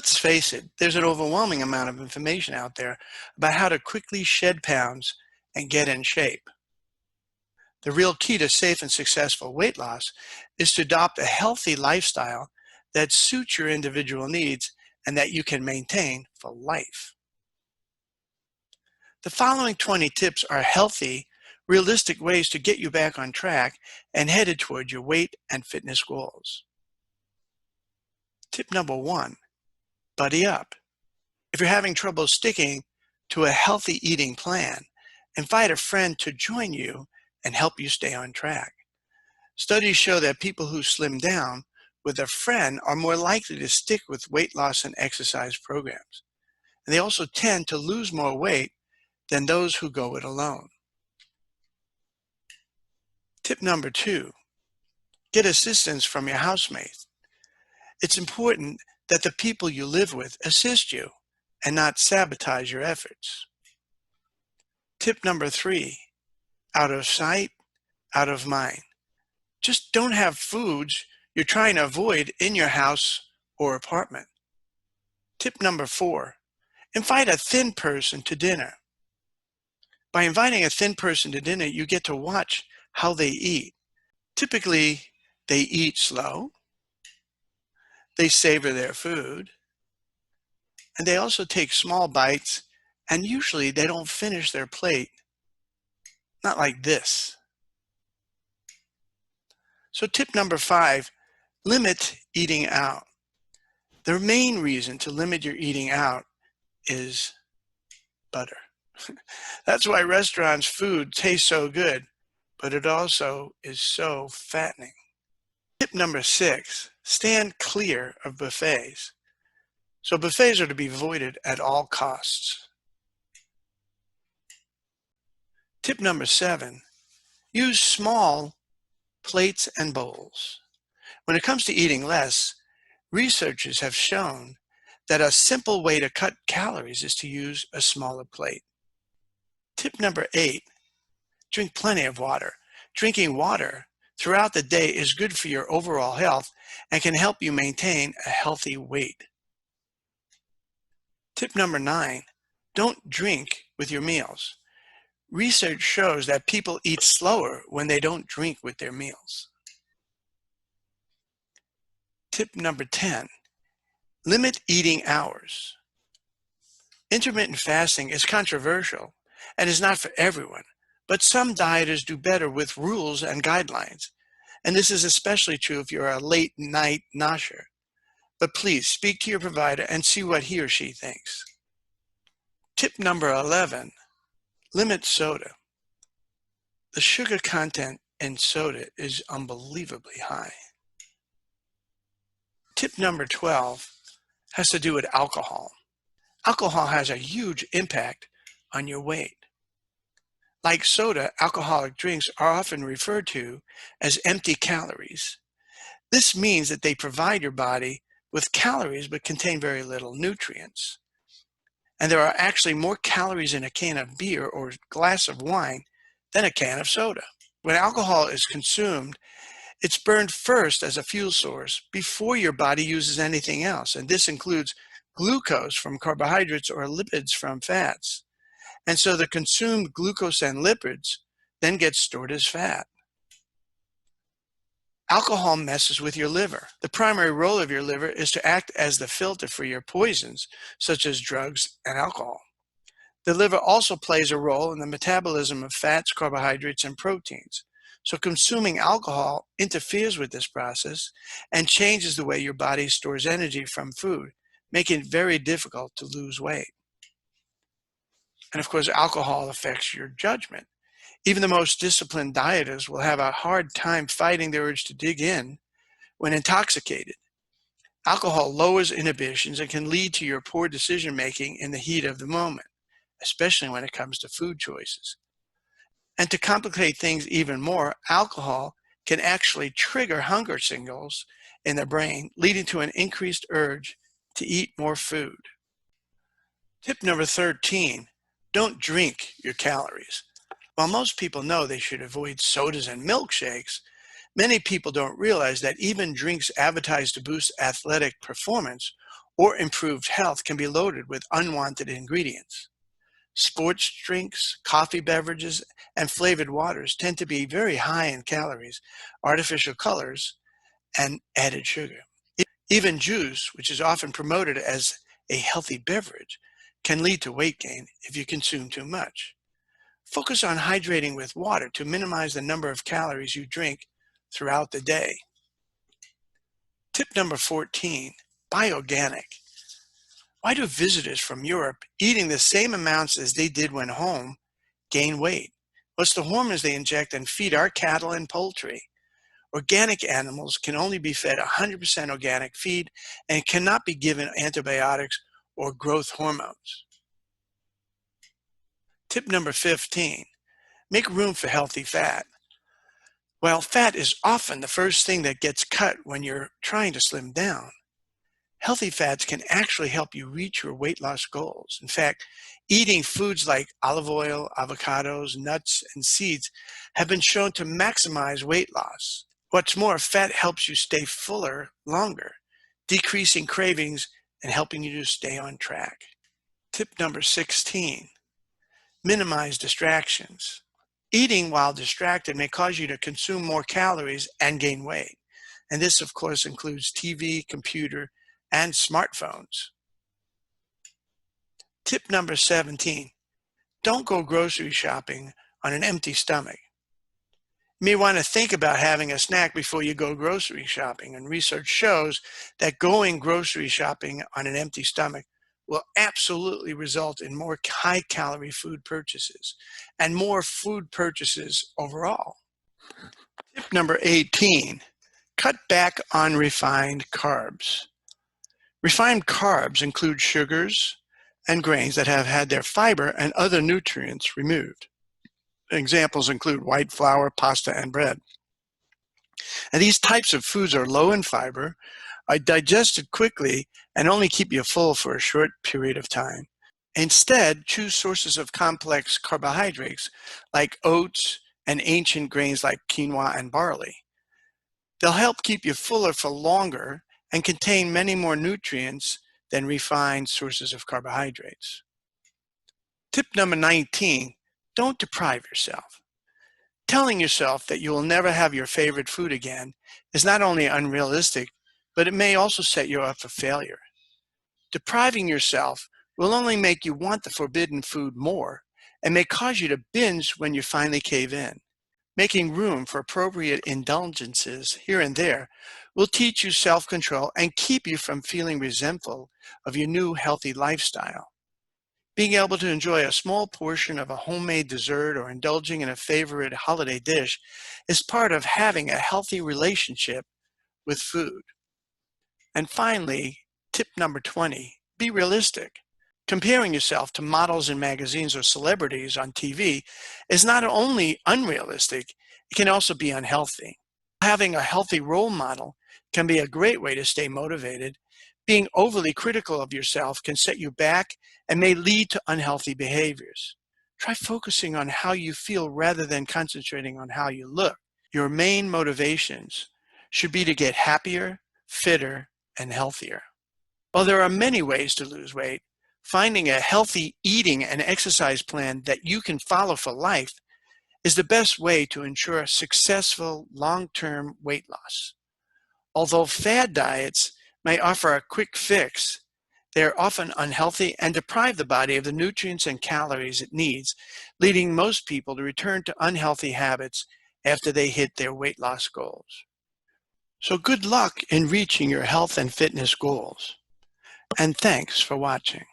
Let's face it, there's an overwhelming amount of information out there about how to quickly shed pounds and get in shape. The real key to safe and successful weight loss is to adopt a healthy lifestyle that suits your individual needs and that you can maintain for life. The following 20 tips are healthy, realistic ways to get you back on track and headed toward your weight and fitness goals. Tip number 1, buddy up. If you're having trouble sticking to a healthy eating plan, invite a friend to join you and help you stay on track. Studies show that people who slim down with a friend are more likely to stick with weight loss and exercise programs. And they also tend to lose more weight than those who go it alone. Tip number 2, get assistance from your housemate. It's important that the people you live with assist you and not sabotage your efforts. Tip number 3, out of sight, out of mind. Just don't have foods you're trying to avoid in your house or apartment. Tip number 4, invite a thin person to dinner. By inviting a thin person to dinner, you get to watch how they eat. Typically, they eat slow, they savor their food, and they also take small bites, and usually they don't finish their plate. Not like this. So tip number 5, limit eating out. The main reason to limit your eating out is butter. That's why restaurants' food tastes so good, but it also is so fattening. Tip number 6, stand clear of buffets. So buffets are to be avoided at all costs. Tip number 7, use small plates and bowls. When it comes to eating less, researchers have shown that a simple way to cut calories is to use a smaller plate. Tip number 8, drink plenty of water. Drinking water throughout the day is good for your overall health and can help you maintain a healthy weight. Tip number 9, don't drink with your meals. Research shows that people eat slower when they don't drink with their meals. Tip number 10, limit eating hours. Intermittent fasting is controversial and is not for everyone, but some dieters do better with rules and guidelines. And this is especially true if you're a late night nosher. But please speak to your provider and see what he or she thinks. Tip number 11, limit soda. The sugar content in soda is unbelievably high. Tip number 12 has to do with alcohol. Alcohol has a huge impact on your weight. Like soda, alcoholic drinks are often referred to as empty calories. This means that they provide your body with calories but contain very little nutrients. And there are actually more calories in a can of beer or glass of wine than a can of soda. When alcohol is consumed, it's burned first as a fuel source before your body uses anything else, and this includes glucose from carbohydrates or lipids from fats. And so the consumed glucose and lipids then get stored as fat. Alcohol messes with your liver. The primary role of your liver is to act as the filter for your poisons, such as drugs and alcohol. The liver also plays a role in the metabolism of fats, carbohydrates, and proteins. So consuming alcohol interferes with this process and changes the way your body stores energy from food, making it very difficult to lose weight. And of course, alcohol affects your judgment. Even the most disciplined dieters will have a hard time fighting the urge to dig in when intoxicated. Alcohol lowers inhibitions and can lead to your poor decision-making in the heat of the moment, especially when it comes to food choices. And to complicate things even more, alcohol can actually trigger hunger signals in the brain, leading to an increased urge to eat more food. Tip number 13, don't drink your calories. While most people know they should avoid sodas and milkshakes, many people don't realize that even drinks advertised to boost athletic performance or improved health can be loaded with unwanted ingredients. Sports drinks, coffee beverages, and flavored waters tend to be very high in calories, artificial colors, and added sugar. Even juice, which is often promoted as a healthy beverage, can lead to weight gain if you consume too much. Focus on hydrating with water to minimize the number of calories you drink throughout the day. Tip number 14, buy organic. Why do visitors from Europe eating the same amounts as they did when home gain weight? Well, it's the hormones they inject and feed our cattle and poultry. Organic animals can only be fed 100% organic feed and cannot be given antibiotics or growth hormones. Tip number 15, make room for healthy fat. While fat is often the first thing that gets cut when you're trying to slim down, healthy fats can actually help you reach your weight loss goals. In fact, eating foods like olive oil, avocados, nuts, and seeds have been shown to maximize weight loss. What's more, fat helps you stay fuller longer, decreasing cravings and helping you to stay on track. Tip number 16, minimize distractions. Eating while distracted may cause you to consume more calories and gain weight. And this, of course, includes TV, computer, and smartphones. Tip number 17, don't go grocery shopping on an empty stomach. You may want to think about having a snack before you go grocery shopping, and research shows that going grocery shopping on an empty stomach will absolutely result in more high-calorie food purchases and more food purchases overall. Tip number 18, cut back on refined carbs. Refined carbs include sugars and grains that have had their fiber and other nutrients removed. Examples include white flour, pasta, and bread. And these types of foods are low in fiber, are digested quickly, and only keep you full for a short period of time. Instead, choose sources of complex carbohydrates like oats and ancient grains like quinoa and barley. They'll help keep you fuller for longer and contain many more nutrients than refined sources of carbohydrates. Tip number 19, don't deprive yourself. Telling yourself that you will never have your favorite food again is not only unrealistic, but it may also set you up for failure. Depriving yourself will only make you want the forbidden food more and may cause you to binge when you finally cave in. Making room for appropriate indulgences here and there will teach you self-control and keep you from feeling resentful of your new healthy lifestyle. Being able to enjoy a small portion of a homemade dessert or indulging in a favorite holiday dish is part of having a healthy relationship with food. And finally, tip number 20, be realistic. Comparing yourself to models in magazines or celebrities on TV is not only unrealistic, it can also be unhealthy. Having a healthy role model can be a great way to stay motivated. Being overly critical of yourself can set you back and may lead to unhealthy behaviors. Try focusing on how you feel rather than concentrating on how you look. Your main motivations should be to get happier, fitter, and healthier. While there are many ways to lose weight, finding a healthy eating and exercise plan that you can follow for life is the best way to ensure successful long-term weight loss. Although fad diets may offer a quick fix, they are often unhealthy and deprive the body of the nutrients and calories it needs, leading most people to return to unhealthy habits after they hit their weight loss goals. So good luck in reaching your health and fitness goals, and thanks for watching.